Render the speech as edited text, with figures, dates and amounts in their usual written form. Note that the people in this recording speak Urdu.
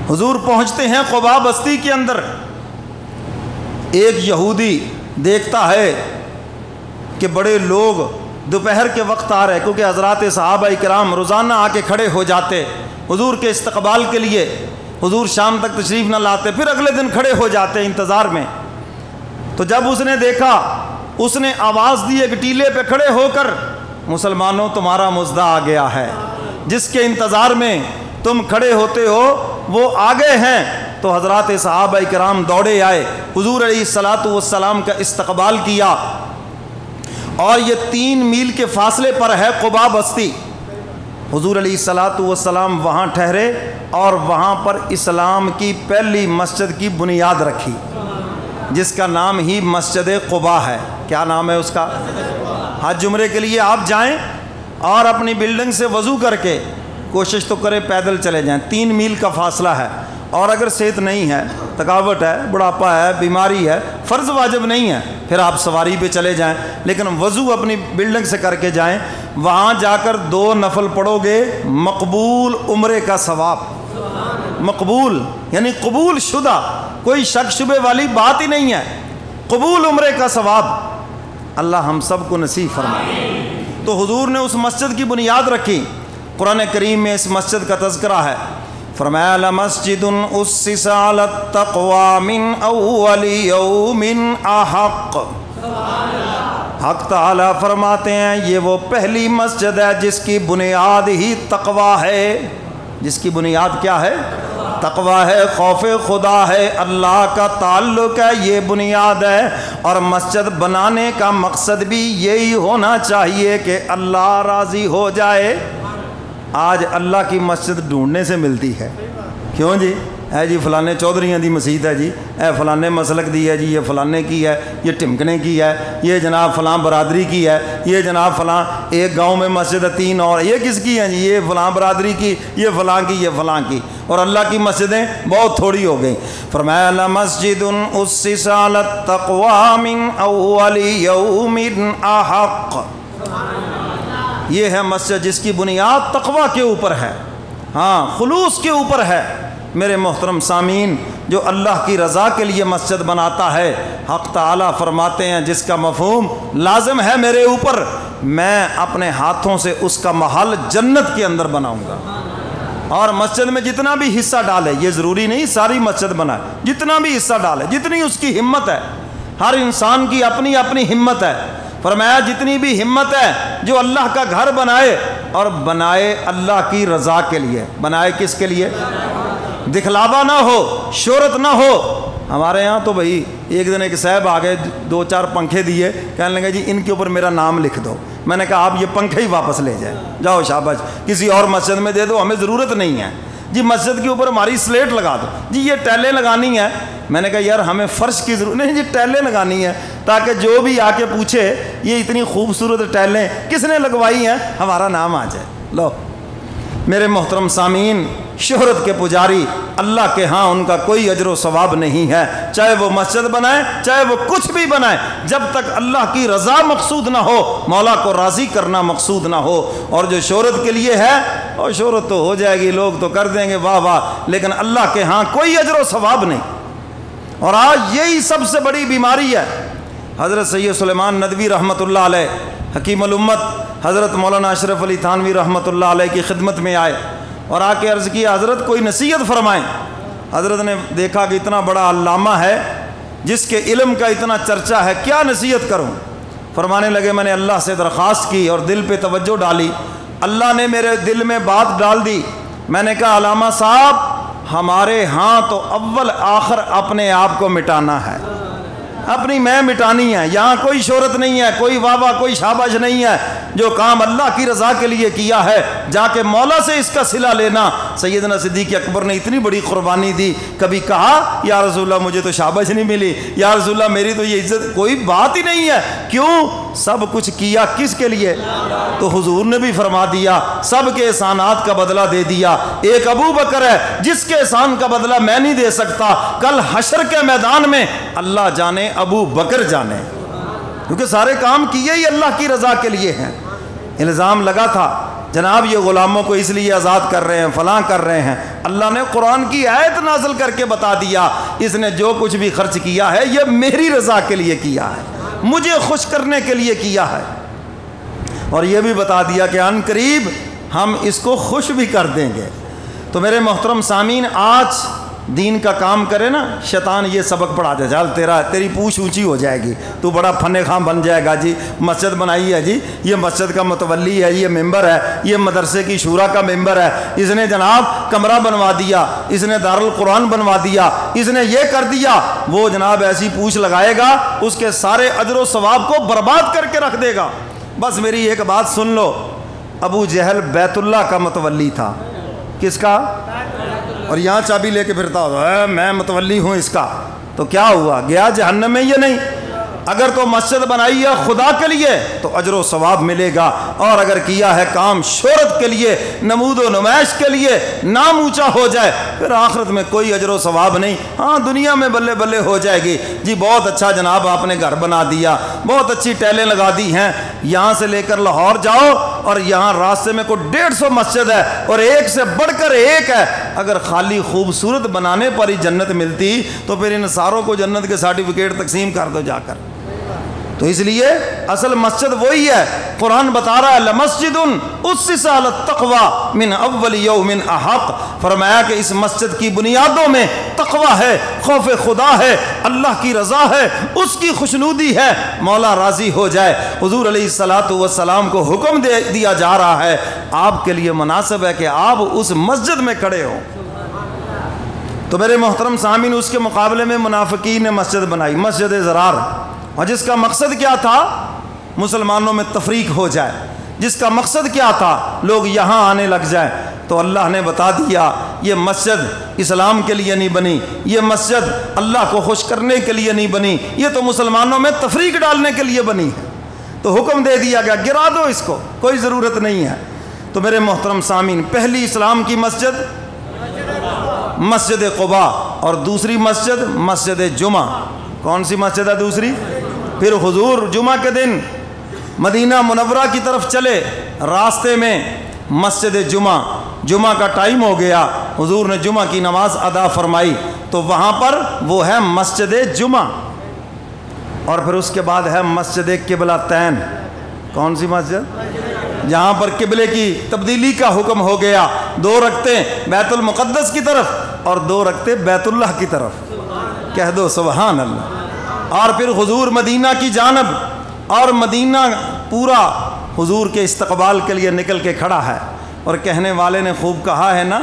حضور پہنچتے ہیں قباء بستی کے اندر. ایک یہودی دیکھتا ہے کہ بڑے لوگ دوپہر کے وقت آ رہے، کیونکہ حضرات صحابہ کرام روزانہ آ کے کھڑے ہو جاتے حضور کے استقبال کے لیے. حضور شام تک تشریف نہ لاتے، پھر اگلے دن کھڑے ہو جاتے انتظار میں. تو جب اس نے دیکھا، اس نے آواز دی ایک ٹیلے پہ کھڑے ہو کر، مسلمانوں تمہارا مژدہ آ گیا ہے، جس کے انتظار میں تم کھڑے ہوتے ہو وہ آ گئے ہیں. تو حضرات صحابہ کرام دوڑے آئے، حضور علیہ الصلاۃ والسلام کا استقبال کیا. اور یہ 3 میل کے فاصلے پر ہے قباء بستی. حضور علیہ الصلاۃ والسلام وہاں ٹھہرے اور وہاں پر اسلام کی پہلی مسجد کی بنیاد رکھی، جس کا نام ہی مسجد قباء ہے. کیا نام ہے اس کا؟ حج عمرے کے لیے آپ جائیں اور اپنی بلڈنگ سے وضو کر کے کوشش تو کریں پیدل چلے جائیں، 3 میل کا فاصلہ ہے. اور اگر صحت نہیں ہے، تھکاوٹ ہے، بڑھاپا ہے، بیماری ہے، فرض واجب نہیں ہے، پھر آپ سواری پہ چلے جائیں، لیکن وضو اپنی بلڈنگ سے کر کے جائیں. وہاں جا کر 2 نفل پڑھو گے، مقبول عمرے کا ثواب. مقبول یعنی قبول شدہ، کوئی شک شبے والی بات ہی نہیں ہے، قبول عمرے کا ثواب. اللہ ہم سب کو نصیب فرمائے. تو حضور نے اس مسجد کی بنیاد رکھی. قرآن کریم میں اس مسجد کا تذکرہ ہے. فرمایا لمسجد اسس علی التقوی من اول یوم احق. حق تعالی فرماتے ہیں یہ وہ پہلی مسجد ہے جس کی بنیاد ہی تقوی ہے. جس کی بنیاد کیا ہے؟ تقوی ہے، خوف خدا ہے، اللہ کا تعلق ہے، یہ بنیاد ہے. اور مسجد بنانے کا مقصد بھی یہی ہونا چاہیے کہ اللہ راضی ہو جائے. آج اللہ کی مسجد ڈھونڈنے سے ملتی ہے. کیوں جی؟ اے جی فلانے چودھریاں دی مسجد ہے جی، اے فلانے مسلک دی ہے جی، یہ فلانے کی ہے، یہ ٹمکنے کی ہے، یہ جناب فلاں برادری کی ہے، یہ جناب فلاں ایک گاؤں میں مسجد ہے 3 اور، یہ کس کی ہیں جی؟ یہ فلاں برادری کی، یہ فلاں کی، یہ فلاں کی. اور اللہ کی مسجدیں بہت تھوڑی ہو گئیں. فرمایا لمسجد اسس علی التقوی من اول یوم احق. یہ ہے مسجد جس کی بنیاد تقوی کے اوپر ہے، ہاں خلوص کے اوپر ہے. میرے محترم سامعین، جو اللہ کی رضا کے لیے مسجد بناتا ہے، حق تعالیٰ فرماتے ہیں جس کا مفہوم لازم ہے میرے اوپر، میں اپنے ہاتھوں سے اس کا محل جنت کے اندر بناؤں گا. اور مسجد میں جتنا بھی حصہ ڈالے، یہ ضروری نہیں ساری مسجد بنائے، جتنا بھی حصہ ڈالے، جتنی اس کی ہمت ہے، ہر انسان کی اپنی اپنی ہمت ہے. فرمایا جتنی بھی ہمت ہے جو اللہ کا گھر بنائے، اور بنائے اللہ کی رضا کے لیے. بنائے کس کے لیے؟ دکھلاوا نہ ہو، شہرت نہ ہو. ہمارے ہاں تو بھائی ایک دن ایک صاحب آ گئے، 2-4 پنکھے دیے، کہنے لگے جی ان کے اوپر میرا نام لکھ دو. میں نے کہا آپ یہ پنکھے ہی واپس لے جائیں، جاؤ شاباش، کسی اور مسجد میں دے دو، ہمیں ضرورت نہیں ہے. جی مسجد کے اوپر ہماری سلیٹ لگا دو. جی یہ ٹیلیں لگانی ہے. میں نے کہا یار ہمیں فرش کی ضرورت نہیں، جی ٹیلیں لگانی ہے، تاکہ جو بھی آ کے پوچھے یہ اتنی خوبصورت ٹیلیں کس نے لگوائی ہیں، ہمارا نام آ جائے. لو میرے محترم سامعین، شہرت کے پجاری اللہ کے ہاں ان کا کوئی اجر و ثواب نہیں ہے، چاہے وہ مسجد بنائے، چاہے وہ کچھ بھی بنائے، جب تک اللہ کی رضا مقصود نہ ہو، مولا کو راضی کرنا مقصود نہ ہو. اور جو شہرت کے لیے ہے، اور شہرت تو ہو جائے گی، لوگ تو کر دیں گے واہ واہ، لیکن اللہ کے ہاں کوئی اجر و ثواب نہیں. اور آج یہی سب سے بڑی بیماری ہے. حضرت سید سلیمان ندوی رحمۃ اللہ علیہ، حکیم الامت حضرت مولانا اشرف علی تھانوی رحمۃ اللہ علیہ کی خدمت میں آئے اور آ کے عرض کیا حضرت کوئی نصیحت فرمائیں. حضرت نے دیکھا کہ اتنا بڑا علامہ ہے جس کے علم کا اتنا چرچا ہے، کیا نصیحت کروں. فرمانے لگے میں نے اللہ سے درخواست کی اور دل پہ توجہ ڈالی، اللہ نے میرے دل میں بات ڈال دی. میں نے کہا علامہ صاحب ہمارے ہاں تو اول آخر اپنے آپ کو مٹانا ہے، اپنی میں مٹانی ہے. یہاں کوئی شہرت نہیں ہے، کوئی واہ واہ، کوئی شاباش نہیں ہے. جو کام اللہ کی رضا کے لیے کیا ہے، جا کے مولا سے اس کا صلہ لینا. سیدنا صدیق اکبر نے اتنی بڑی قربانی دی، کبھی کہا یا رسول اللہ مجھے تو شاباش نہیں ملی، یا رسول اللہ میری تو یہ عزت، کوئی بات ہی نہیں ہے. کیوں؟ سب کچھ کیا کس کے لیے؟ تو حضور نے بھی فرما دیا سب کے احسانات کا بدلہ دے دیا. ایک ابو بکر ہے جس کے احسان کا بدلہ میں نہیں دے سکتا، کل حشر کے میدان میں اللہ جانے ابو بکر جانے، کیونکہ سارے کام کیے ہی اللہ کی رضا کے لیے ہیں. الزام لگا تھا جناب یہ غلاموں کو اس لیے آزاد کر رہے ہیں، فلاں کر رہے ہیں، اللہ نے قرآن کی آیت نازل کر کے بتا دیا اس نے جو کچھ بھی خرچ کیا ہے یہ میری رضا کے لیے کیا ہے، مجھے خوش کرنے کے لیے کیا ہے، اور یہ بھی بتا دیا کہ ان قریب ہم اس کو خوش بھی کر دیں گے۔ تو میرے محترم سامعین، آج دین کا کام کرے نا، شیطان یہ سبق پڑھا دے، چل تیری پوچھ اونچی ہو جائے گی، تو بڑا فن خاں بن جائے گا جی، مسجد بنائی ہے جی، یہ مسجد کا متولی ہے، یہ ممبر ہے، یہ مدرسے کی شورا کا ممبر ہے، اس نے جناب کمرہ بنوا دیا، اس نے دارالقرآن بنوا دیا، اس نے یہ کر دیا، وہ جناب ایسی پوچھ لگائے گا، اس کے سارے اجر و ثواب کو برباد کر کے رکھ دے گا۔ بس میری ایک بات سن لو، ابو جہل بیت اللہ کا متولی تھا، کس کا؟ اور یہاں چابی لے کے پھرتا ہوتا ہے میں متولی ہوں اس کا، تو کیا ہوا؟ گیا جہنم میں؟ یہ نہیں۔ اگر تو مسجد بنائی ہے خدا کے لیے تو اجر و ثواب ملے گا، اور اگر کیا ہے کام شہرت کے لیے، نمود و نمائش کے لیے، نام اونچا ہو جائے، پھر آخرت میں کوئی اجر و ثواب نہیں، ہاں دنیا میں بلے بلے ہو جائے گی جی، بہت اچھا جناب آپ نے گھر بنا دیا، بہت اچھی ٹیلیں لگا دی ہیں، یہاں سے لے کر لاہور جاؤ اور یہاں راستے میں کوئی 150 مسجد ہے اور ایک سے بڑھ کر ایک ہے، اگر خالی خوبصورت بنانے پر ہی جنت ملتی تو پھر ان ساروں کو جنت کے سرٹیفکیٹ تقسیم کر دو جا کر۔ تو اس لیے اصل مسجد وہی ہے، قرآن بتا رہا ہے لمسجد اسس علی التقوی من اول یوم احق، فرمایا کہ اس مسجد کی بنیادوں میں تقوی ہے، خوف خدا ہے، اللہ کی رضا ہے، اس کی خوشنودی ہے، مولا راضی ہو جائے۔ حضور علیہ الصلوۃ والسلام کو حکم دے دیا جا رہا ہے، آپ کے لیے مناسب ہے کہ آپ اس مسجد میں کھڑے ہوں۔ تو میرے محترم سامعین، اس کے مقابلے میں منافقین نے مسجد بنائی، مسجد ضرار، اور جس کا مقصد کیا تھا؟ مسلمانوں میں تفریق ہو جائے، جس کا مقصد کیا تھا؟ لوگ یہاں آنے لگ جائیں۔ تو اللہ نے بتا دیا یہ مسجد اسلام کے لیے نہیں بنی، یہ مسجد اللہ کو خوش کرنے کے لیے نہیں بنی، یہ تو مسلمانوں میں تفریق ڈالنے کے لیے بنی ہے۔ تو حکم دے دیا گیا گرا دو اس کو، کوئی ضرورت نہیں ہے۔ تو میرے محترم سامعین، پہلی اسلام کی مسجد مسجد قباء، اور دوسری مسجد مسجد جمعہ۔ کون سی مسجد ہے دوسری؟ پھر حضور جمعہ کے دن مدینہ منورہ کی طرف چلے، راستے میں مسجد جمعہ کا ٹائم ہو گیا، حضور نے جمعہ کی نماز ادا فرمائی، تو وہاں پر وہ ہے مسجد جمعہ، اور پھر اس کے بعد ہے مسجد قبلتین۔ کون سی مسجد؟ جہاں پر قبلے کی تبدیلی کا حکم ہو گیا، 2 رکعتیں بیت المقدس کی طرف اور 2 رکعتیں بیت اللہ کی طرف، کہہ دو سبحان اللہ۔ اور پھر حضور مدینہ کی جانب، اور مدینہ پورا حضور کے استقبال کے لیے نکل کے کھڑا ہے، اور کہنے والے نے خوب کہا ہے نا